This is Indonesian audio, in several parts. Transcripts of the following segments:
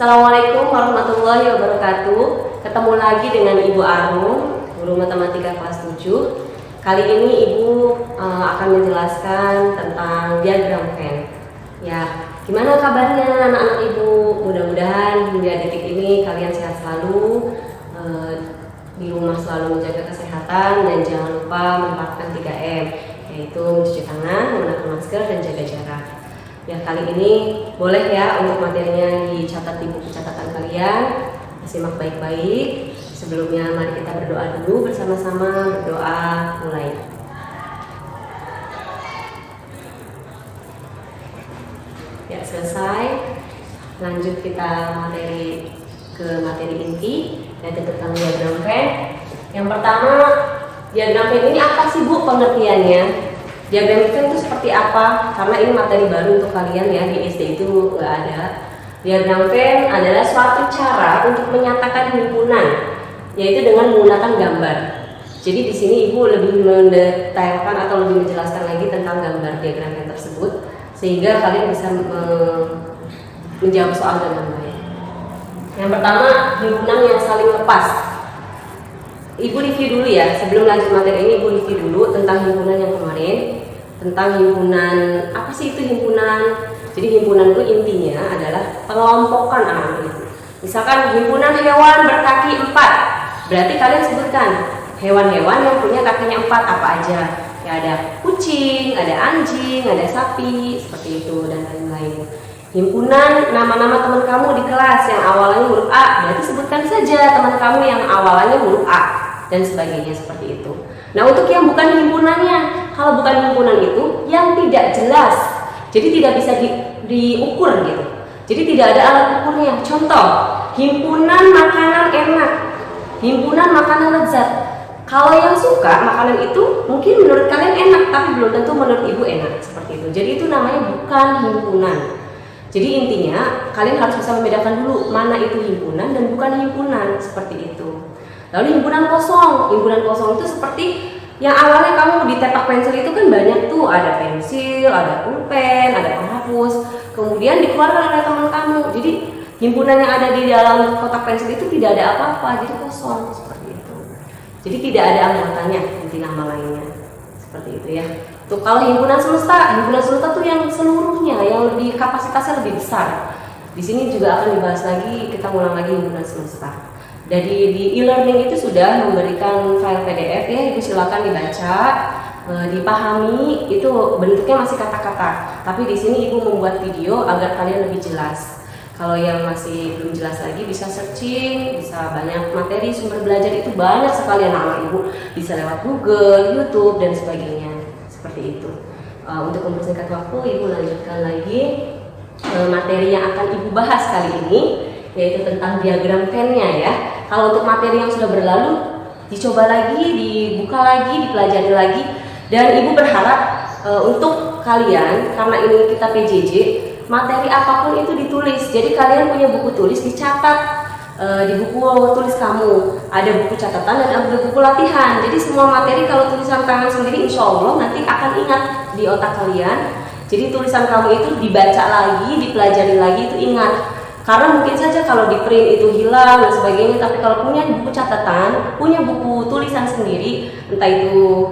Assalamualaikum warahmatullahi wabarakatuh. Ketemu lagi dengan Ibu Arum, guru matematika kelas 7. Kali ini Ibu akan menjelaskan tentang diagram Venn. Ya, gimana kabarnya anak-anak Ibu? Mudah-mudahan hingga detik ini kalian sehat selalu, di rumah selalu menjaga kesehatan, dan jangan lupa menerapkan 3M, yaitu mencuci tangan, menggunakan masker, dan jaga jarak. Ya, kali ini boleh ya untuk materinya dicatat di buku catatan kalian, simak baik-baik. Sebelumnya mari kita berdoa dulu bersama-sama. Berdoa mulai. Ya, selesai. Lanjut kita materi inti, yaitu tentang diagram Venn. Yang pertama, diagram Venn ini apa sih Bu pengertiannya? Diagram Venn itu seperti apa? Karena ini materi baru untuk kalian ya, di SD itu nggak ada. Diagram Venn adalah suatu cara untuk menyatakan himpunan, yaitu dengan menggunakan gambar. Jadi di sini Ibu lebih mendetailkan atau lebih menjelaskan lagi tentang gambar diagram Venn tersebut, sehingga kalian bisa menjawab soal dengan baik. Yang pertama, himpunan yang saling lepas. Ibu review dulu ya, sebelum lanjut materi ini Ibu review dulu tentang himpunan yang kemarin. Tentang himpunan, apa sih itu himpunan? Jadi himpunan itu intinya adalah pengelompokan anak-anak itu. Misalkan himpunan hewan berkaki 4, berarti kalian sebutkan hewan-hewan yang punya kakinya 4 apa aja. Ya, ada kucing, ada anjing, ada sapi, seperti itu dan lain-lain. Himpunan nama-nama teman kamu di kelas yang awalnya huruf A, berarti sebutkan saja teman kamu yang awalnya huruf A, dan sebagainya seperti itu. Nah, untuk yang bukan himpunannya, kalau bukan himpunan itu yang tidak jelas, jadi tidak bisa diukur gitu. Jadi tidak ada alat ukurnya. Contoh, himpunan makanan enak, himpunan makanan lezat. Kalau yang suka makanan itu mungkin menurut kalian enak, tapi belum tentu menurut Ibu enak, seperti itu. Jadi itu namanya bukan himpunan. Jadi intinya kalian harus bisa membedakan dulu mana itu himpunan dan bukan himpunan, seperti itu. Lalu himpunan kosong itu seperti yang awalnya kamu di tepak pensil itu kan banyak tuh, ada pensil, ada pulpen, ada penghapus, kemudian dikeluarkan oleh teman kamu. Jadi himpunan yang ada di dalam kotak pensil itu tidak ada apa-apa, jadi kosong, seperti itu. Jadi tidak ada anggotanya, inti nama lainnya, seperti itu ya. Tuh, kalau himpunan semesta tuh yang seluruhnya, yang lebih kapasitasnya lebih besar. Di sini juga akan dibahas lagi, kita ulang lagi himpunan semesta. Jadi di e-learning itu sudah memberikan file PDF ya, Ibu silakan dibaca, dipahami. Itu bentuknya masih kata-kata, tapi di sini Ibu membuat video agar kalian lebih jelas. Kalau yang masih belum jelas lagi bisa searching, bisa banyak materi sumber belajar itu banyak sekali anak-anak Ibu, bisa lewat Google, YouTube dan sebagainya, seperti itu. Untuk mempersingkat waktu, Ibu lanjutkan lagi materi yang akan Ibu bahas kali ini, yaitu tentang diagram Venn-nya ya. Kalau untuk materi yang sudah berlalu, dicoba lagi, dibuka lagi, dipelajari lagi, dan Ibu berharap untuk kalian, karena ini kita PJJ, materi apapun itu ditulis. Jadi kalian punya buku tulis, dicatat di buku tulis kamu. Ada buku catatan dan ada buku latihan. Jadi semua materi kalau tulisan tangan sendiri, insya Allah nanti akan ingat di otak kalian. Jadi tulisan kamu itu dibaca lagi, dipelajari lagi, itu ingat. Karena mungkin saja kalau di print itu hilang dan sebagainya, tapi kalau punya buku catatan, punya buku tulisan sendiri, entah itu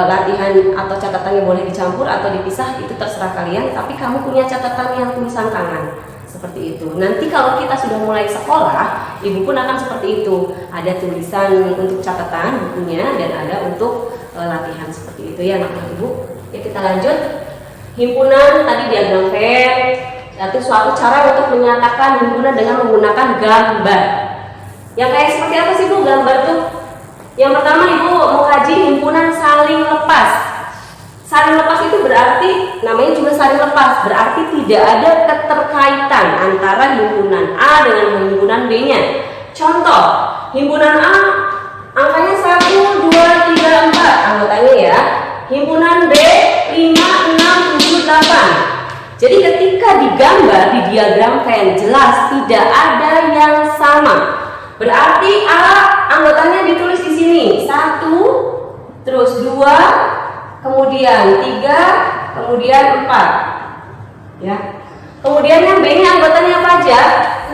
latihan atau catatannya boleh dicampur atau dipisah, itu terserah kalian, tapi kamu punya catatan yang tulisan tangan, seperti itu. Nanti kalau kita sudah mulai sekolah, Ibu pun akan seperti itu, ada tulisan untuk catatan bukunya dan ada untuk latihan, seperti itu ya anak-anak Ibu. Ya, kita lanjut. Himpunan tadi diagram Venn, yaitu suatu cara untuk menyatakan himpunan dengan menggunakan gambar. Yang kayak seperti apa sih Bu gambar tuh? Yang pertama Ibu mau kaji himpunan saling lepas. Saling lepas itu berarti, namanya juga saling lepas, berarti tidak ada keterkaitan antara himpunan A dengan himpunan B-nya. Contoh, himpunan A angkanya 1, 2, 3, 4 anggotanya ya. Himpunan B 5, 6, 7, 8. Jadi ketika digambar di diagram Venn jelas tidak ada yang sama. Berarti A anggotanya ditulis di sini 1, terus 2, kemudian 3, kemudian 4. Ya. Kemudian yang B-nya anggotanya apa aja?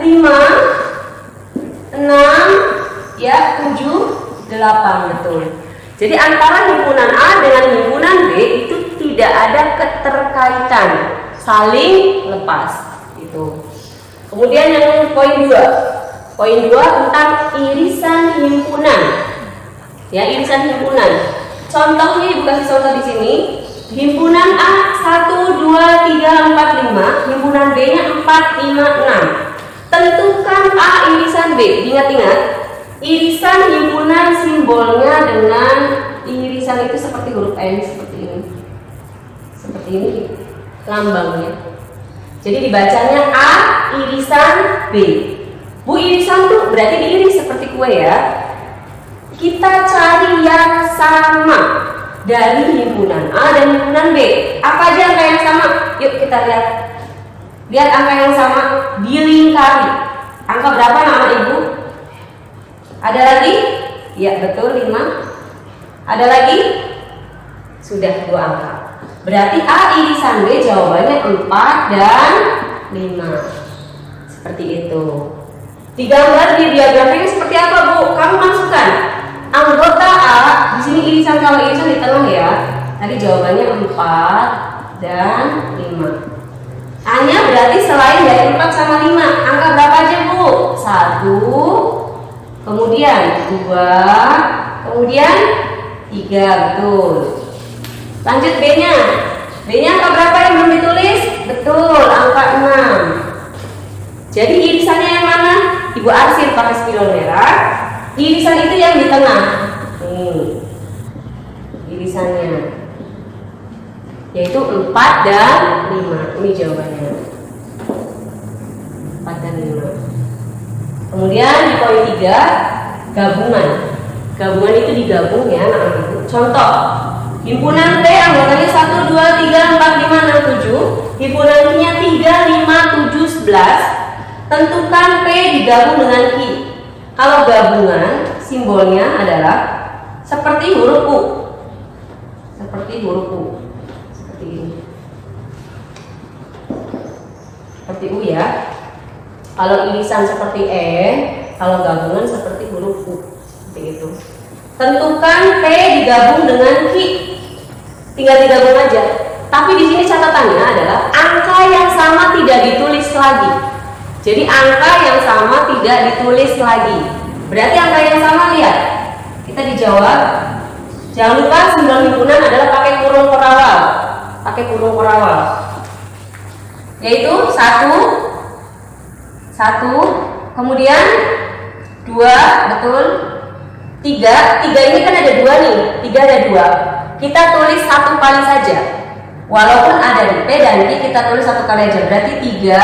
6, 5, 6, ya 7, 8, betul. Jadi antara himpunan A dengan himpunan B itu tidak ada keterkaitan, saling lepas itu. Kemudian yang poin 2. Poin 2 tentang irisan himpunan. Ya, irisan himpunan. Contohnya Ibu kasih contoh di sini. Himpunan A 1, 2, 3, 4, 5. Himpunan B-nya 4, 5, 6. Tentukan A irisan B. Ingat-ingat, irisan himpunan simbolnya dengan irisan itu seperti huruf N, seperti ini. Seperti ini lambangnya. Jadi dibacanya A irisan B. Bu, irisan tuh berarti diiris seperti kue ya. Kita cari yang sama dari himpunan A dan himpunan B. Apa aja angka yang sama? Yuk kita lihat. Lihat angka yang sama dilingkari. Angka berapa nama Ibu? Ada lagi? Ya betul, 5. Ada lagi? Sudah 2 angka. Berarti A irisan B jawabannya 4 dan 5. Seperti itu. Digambar di diagram ini seperti apa, Bu? Kamu masukkan anggota A di sini irisan, kalau irisan di tengah ya. Tadi jawabannya 4 dan 5. A-nya berarti selain dari 4 sama 5, angka berapa aja, Bu? 1, kemudian 2, kemudian 3, betul. Lanjut B-nya. B-nya angka berapa yang belum ditulis? Betul, angka 6. Jadi irisannya yang mana? Ibu arsir pakai spidol merah. Irisan itu yang di tengah. Nih. Irisannya. Yaitu 4 dan 5. Ini jawabannya. 4 dan 5. Kemudian di poin 3, gabungan. Gabungan itu digabung ya, anak-anak. Contoh. Himpunan P anggotanya 1, 2, 3, 4, 5, 6, 7. Himpunan Q-nya 3, 5, 7, 11. Tentukan P digabung dengan Q. Kalau gabungan simbolnya adalah seperti huruf U. Seperti huruf U. Seperti ini. Seperti U ya. Kalau irisan seperti E, kalau gabungan seperti huruf U. Seperti itu. Tentukan P digabung dengan Q. Tinggal digabung aja. Tapi di sini catatannya adalah angka yang sama tidak ditulis lagi. Jadi angka yang sama tidak ditulis lagi. Berarti angka yang sama, lihat. Kita dijawab. Jangan lupa simbol himpunan adalah pakai kurung perawal. Pakai kurung perawal. Yaitu 1, kemudian 2, betul. 3 ini kan ada 2 nih. 3 ada 2. Kita tulis 1 kali saja. Walaupun ada di P dan Q, kita tulis 1 kali aja. Berarti 3,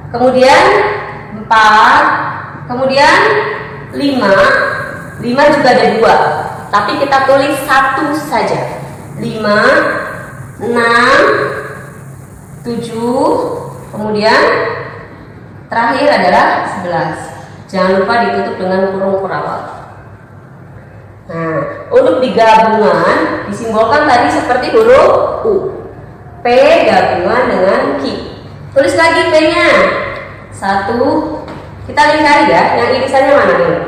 kemudian 4, kemudian 5 juga ada 2. Tapi kita tulis 1 saja. 5, 6, 7, kemudian terakhir adalah 11. Jangan lupa ditutup dengan kurung perawal. Nah, untuk di gabungan disimbolkan tadi seperti huruf U. P gabungan dengan Q. Tulis lagi P-nya. 1. Kita lingkari ya, yang irisannya mana nih?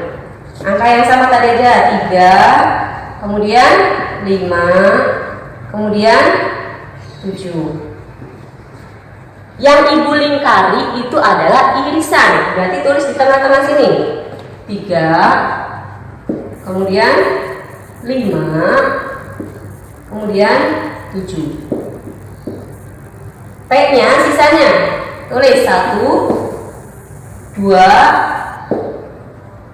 Angka yang sama tadi aja, 3, kemudian 5, kemudian 7. Yang Ibu lingkari itu adalah irisan. Berarti tulis di tengah-tengah sini. 3, kemudian 5, kemudian 7. P-nya sisanya tulis 1, 2,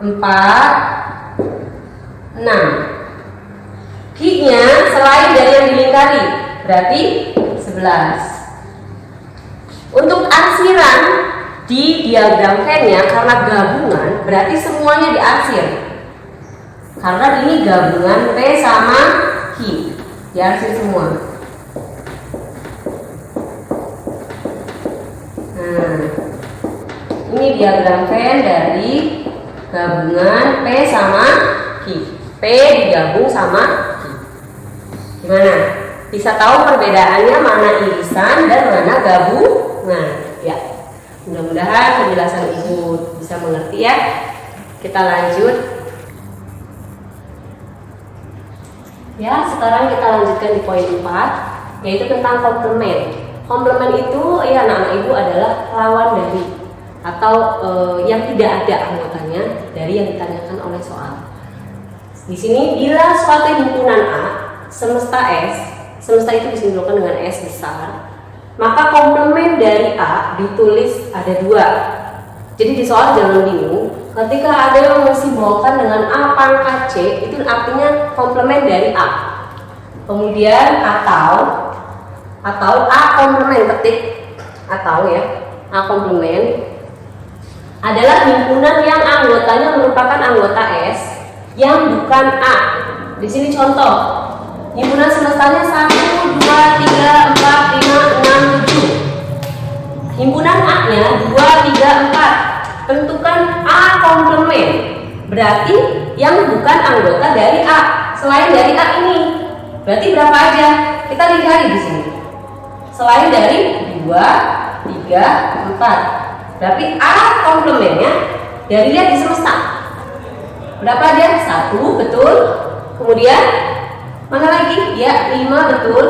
4, 6. Q-nya selain dari yang dilingkari, berarti 11. Untuk arsiran di diagram Venn-nya karena gabungan, berarti semuanya diarsir. Karena ini gabungan P sama Q, diarsir semua. Nah, ini diagram Venn dari gabungan P sama Q. P digabung sama Q. Gimana? Bisa tahu perbedaannya mana irisan dan mana gabungan? Ya. Mudah-mudahan penjelasan Ibu bisa mengerti ya. Kita lanjut. Ya, sekarang kita lanjutkan di poin 4, yaitu tentang komplement. Komplement itu ya anak-anak Ibu adalah lawan dari atau yang tidak ada anggotanya dari yang ditanyakan oleh soal. Di sini bila suatu himpunan A semesta S, semesta itu disimbolkan dengan S besar, maka komplement dari A ditulis ada 2. Jadi di soal jangan bingung. Ketika ada yang mensimbolkan dengan A pangkat C, itu artinya komplement dari A. Kemudian atau A komplement, ketik atau ya, A komplement adalah himpunan yang anggotanya merupakan anggota S yang bukan A. Di sini contoh, himpunan semestanya 1, 2, 3, 4, 5, 6, 7. Himpunan A-nya 2, 3, 4. Tentukan A komplement, berarti yang bukan anggota dari A selain dari A ini. Berarti berapa aja? Kita lihat di sini. Selain dari 2, 3, 4. Berarti A komplementnya dari lihat di semesta. Berapa aja? 1 betul. Kemudian mana lagi? Ya 5 betul.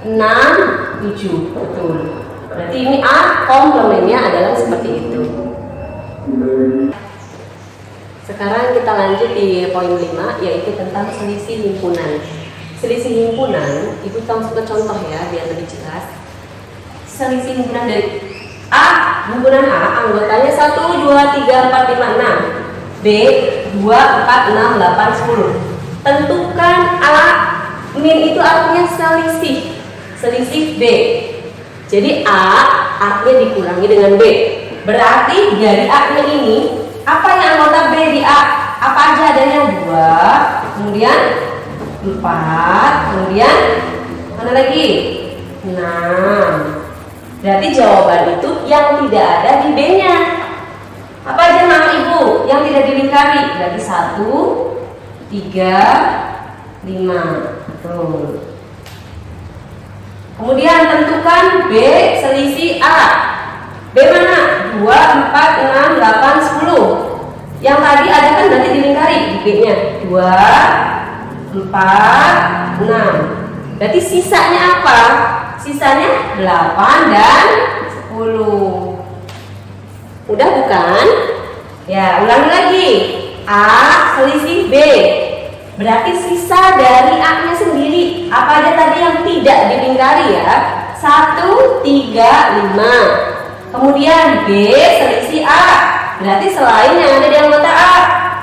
6, 7 betul. Berarti ini A komplementnya adalah seperti itu. Sekarang kita lanjut di poin 5, yaitu tentang selisih himpunan. Selisih himpunan, Ibu langsung ke contoh ya biar lebih jelas. Selisih himpunan dari A, himpunan A anggotanya 1, 2, 3, 4, 5, 6. B 2, 4, 6, 8, 10. Tentukan A min itu artinya selisih B. Jadi A artinya dikurangi dengan B. Berarti dari A-nya ini, apa yang anggota B di A? Apa aja adanya? 2, kemudian 4, kemudian mana lagi? 6. Berarti jawaban itu yang tidak ada di B-nya. Apa aja nama Ibu yang tidak dilingkari? Berarti 1, 3, 5. Betul. Kemudian tentukan B selisih A. B mana? 2, 4, 6, 8, 10. Yang tadi ada kan berarti dilingkari di B-nya. 2, 4, 6. Berarti sisanya apa? Sisanya 8 dan 10. Udah bukan? Ya, ulangi lagi. A selisih B. Berarti sisa dari A-nya sendiri. Apa aja tadi yang tidak dilingkari ya? 1, 3, 5. Kemudian B selisih A. Berarti selain yang ada di anggota A,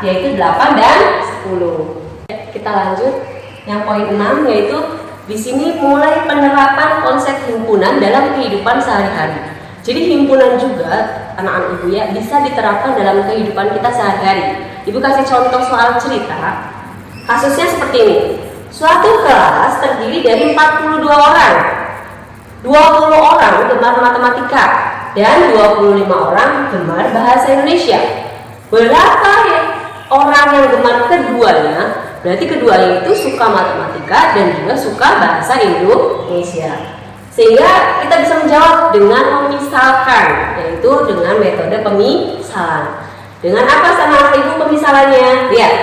yaitu 8 dan 10. Kita lanjut yang poin 6, yaitu di sini mulai penerapan konsep himpunan dalam kehidupan sehari-hari. Jadi himpunan juga anak-anak Ibu ya bisa diterapkan dalam kehidupan kita sehari-hari. Ibu kasih contoh soal cerita. Kasusnya seperti ini. Suatu kelas terdiri dari 42 orang. 20 orang gemar matematika dan 25 orang gemar bahasa Indonesia. Berapa ya orang yang gemar keduanya? Berarti keduanya itu suka matematika dan juga suka bahasa Indonesia. Sehingga kita bisa menjawab dengan memisalkan, yaitu dengan metode pemisalan. Dengan apa sama Ibu pemisalannya? Lihat,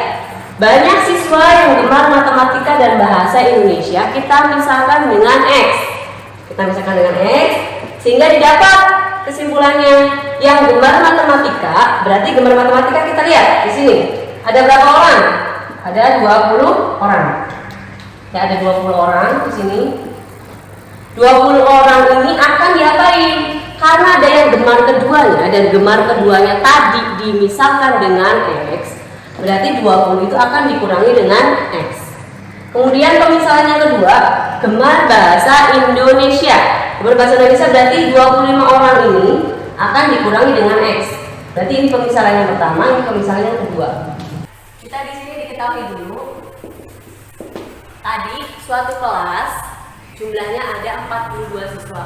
banyak siswa yang gemar matematika dan bahasa Indonesia kita misalkan dengan X. Kita misalkan dengan X, sehingga didapat kesimpulannya yang gemar matematika, berarti gemar matematika kita lihat di sini. Ada berapa orang? Ada 20 orang. Ya, ada 20 orang di sini. 20 orang ini akan diapain? Karena ada yang gemar keduanya dan gemar keduanya tadi dimisalkan dengan X, berarti 20 itu akan dikurangi dengan X. Kemudian pemisalan yang kedua, gemar bahasa Indonesia. Gemar bahasa Indonesia berarti 25 orang ini akan dikurangi dengan X. Berarti ini pemisalan yang pertama, ini pemisalan yang kedua. Kita di sini diketahui dulu. Tadi suatu kelas jumlahnya ada 42 siswa.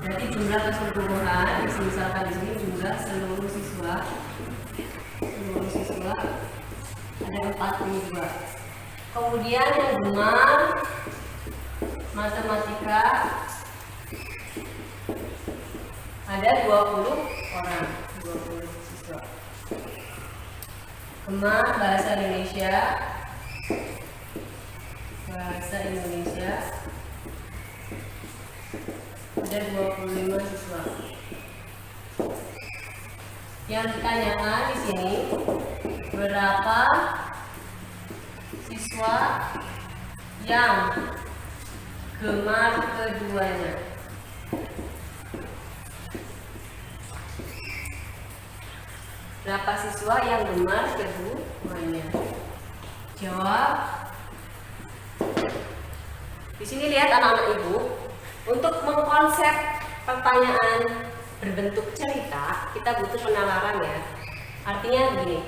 Berarti jumlah keseluruhan, misalkan di sini jumlah seluruh siswa ada 42. Kemudian yang gemar matematika ada 20 orang, 20 siswa. Gemar bahasa Indonesia. Bahasa Indonesia ada 25 siswa. Yang ditanyakan di sini, berapa siswa yang gemar keduanya? Berapa siswa yang gemar keduanya? Jawab. Di sini lihat anak-anak ibu, untuk mengkonsep pertanyaan berbentuk cerita, kita butuh penalaran ya. Artinya begini,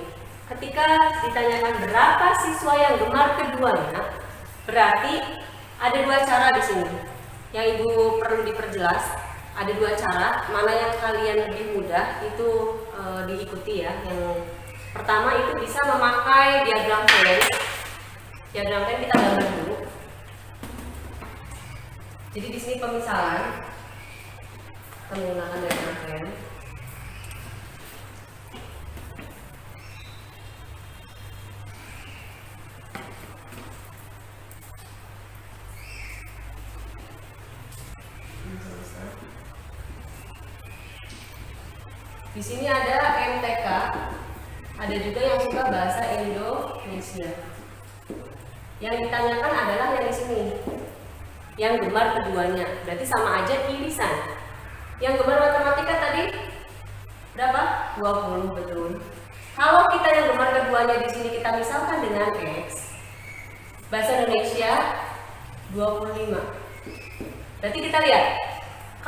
ketika ditanyakan berapa siswa yang gemar keduanya, berarti ada dua cara di sini. Yang ibu perlu diperjelas, ada dua cara, mana yang kalian lebih mudah itu diikuti ya. Yang pertama itu bisa memakai diagram Venn. Diagram Venn kita gambar dulu. Jadi di sini pemisalan kita menggunakan diagram Venn. Di sini ada MTK, ada juga yang suka bahasa Indonesia. Yang ditanyakan adalah yang di sini, yang gemar keduanya, berarti sama aja irisan. Yang gemar matematika tadi berapa? 20, betul. Kalau kita yang gemar keduanya di sini kita misalkan dengan X, bahasa Indonesia 25. Berarti kita lihat,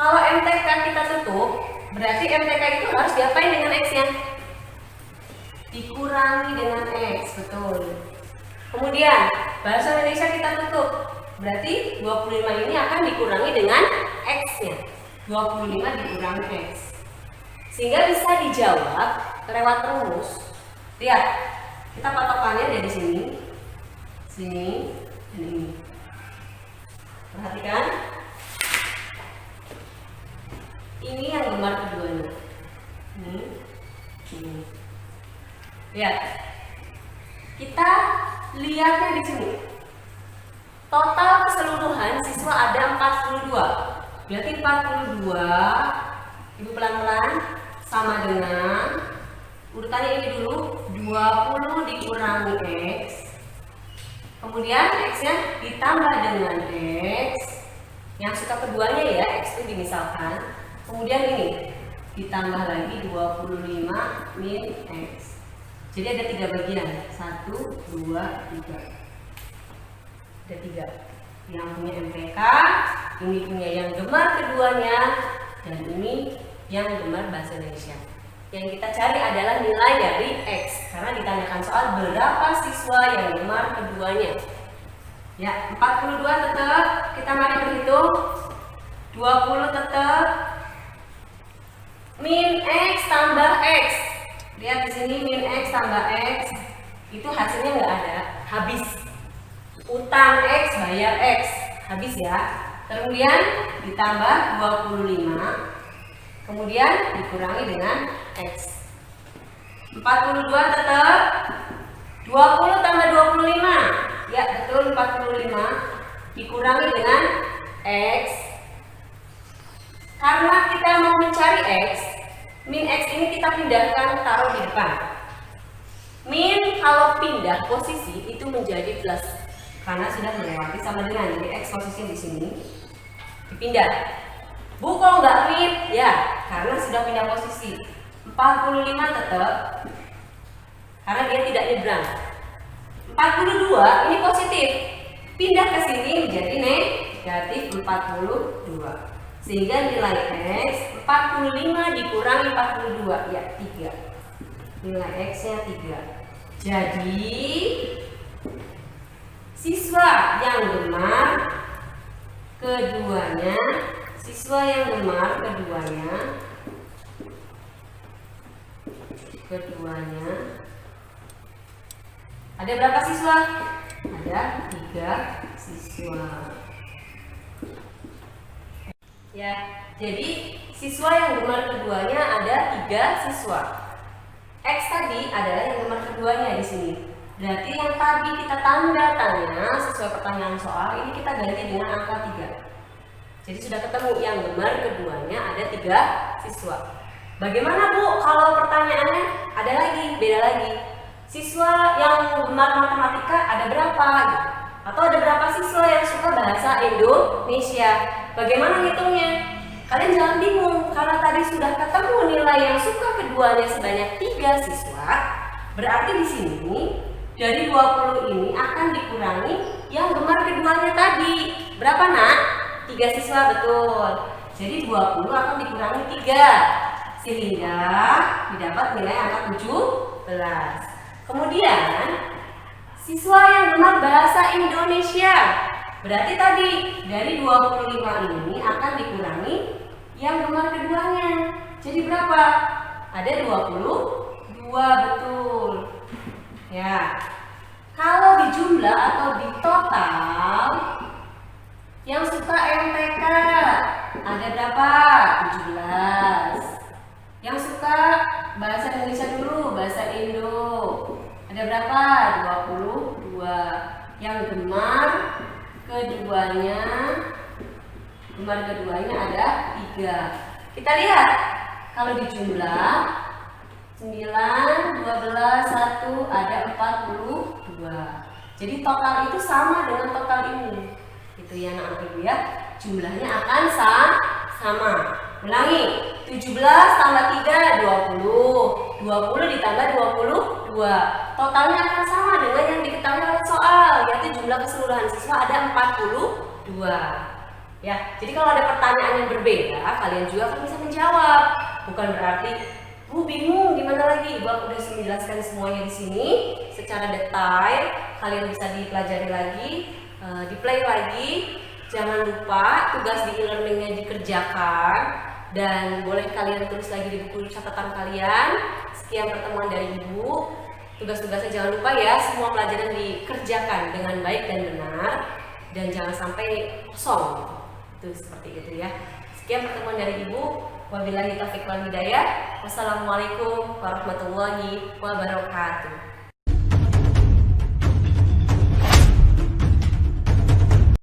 kalau MTK kita tutup, berarti MTK itu harus diapain dengan X-nya? Dikurangi dengan X, betul. Kemudian, bahasa Indonesia kita tutup, berarti 25 ini akan dikurangi dengan X-nya. 25 dikurangi X. Sehingga bisa dijawab lewat rumus. Lihat, kita patokannya dari sini, sini, dan ini. Perhatikan. Ini yang gemar keduanya. Ini. Lihat. Kita lihatnya di sini. Total keseluruhan siswa ada 42. Berarti 42, ibu pelan-pelan, sama dengan urutannya ini dulu, 20 dikurangi X. Kemudian X-nya ditambah dengan X. Yang suka keduanya ya, X itu dimisalkan. Kemudian ini ditambah lagi 25 min X. Jadi ada 3 bagian, 1, 2, 3. Ada 3. Yang punya MTK, ini punya yang gemar keduanya, dan ini yang gemar bahasa Indonesia. Yang kita cari adalah nilai dari X, karena ditanyakan soal berapa siswa yang gemar keduanya. Ya, 42 tetap, kita mari berhitung. 20 tetap. Min X tambah X. Lihat di sini min X tambah X. Itu hasilnya nggak ada, habis. Utang X bayar X, habis ya. Kemudian ditambah 25. Kemudian dikurangi dengan X. 42 tetap. 20 tambah 25. Ya, betul 45. Dikurangi dengan X. Karena kita mau mencari X, min X ini kita pindahkan, taruh di depan. Min kalau pindah posisi itu menjadi plus, karena sudah melewati sama dengan, jadi X posisi di sini dipindah. Bu, kok nggak min? Ya, karena sudah pindah posisi. 45 tetap, karena dia tidak nyebrang. 42 ini positif, pindah ke sini menjadi negatif 42. Sehingga nilai X 45 dikurangi 42, ya 3. Nilai X-nya 3. Jadi siswa yang gemar keduanya, ada berapa siswa? Ada 3 siswa. Ya, jadi siswa yang gemar keduanya ada 3 siswa. X tadi adalah yang gemar keduanya di sini. Berarti yang tadi kita tanda tanya sesuai pertanyaan soal ini kita ganti dengan angka 3. Jadi sudah ketemu yang gemar keduanya ada 3 siswa. Bagaimana Bu kalau pertanyaannya ada lagi, beda lagi. Siswa yang gemar matematika ada berapa? Atau ada berapa siswa yang suka bahasa Indonesia? Bagaimana ngitungnya? Kalian jangan bingung karena tadi sudah ketemu nilai yang suka keduanya sebanyak 3 siswa. Berarti di sini dari 20 ini akan dikurangi yang gemar keduanya tadi. Berapa nak? 3 siswa, betul. Jadi 20 akan dikurangi 3 sehingga didapat nilai angka 17. Kemudian siswa yang gemar bahasa Indonesia. Berarti tadi dari 25 ini akan dikurangi yang gemar keduanya. Jadi berapa? Ada 22, betul. Ya. Kalau dijumlah atau ditotal yang suka MTK ada berapa? 17. Yang suka bahasa Indonesia dulu, bahasa Indo ada berapa? 22. Yang gemar keduanya ada 3. Kita lihat kalau dijumlah 9, 12, 1 ada 42. Jadi total itu sama dengan total ini. Itu ya anak-anak ibu ya. Jumlahnya akan sama. Ulangi. 17 tambah 3 20. 20 ditambah 22. Totalnya akan sama dengan yang diketahui oleh soal, yaitu jumlah keseluruhan siswa ada 42. Ya, jadi kalau ada pertanyaan yang berbeda, kalian juga akan bisa menjawab. Bukan berarti Bu bingung gimana lagi? Ibu udah menjelaskan semuanya di sini secara detail. Kalian bisa dipelajari lagi, di-play lagi. Jangan lupa tugas di e-learningnya dikerjakan dan boleh kalian tulis lagi di buku catatan kalian. Sekian pertemuan dari Ibu. Tugas-tugasnya jangan lupa ya, semua pelajaran dikerjakan dengan baik dan benar dan jangan sampai kosong. Itu seperti itu ya. Sekian pertemuan dari Ibu. Wabillahi taufiq wal hidayah. Wassalamualaikum warahmatullahi wabarakatuh.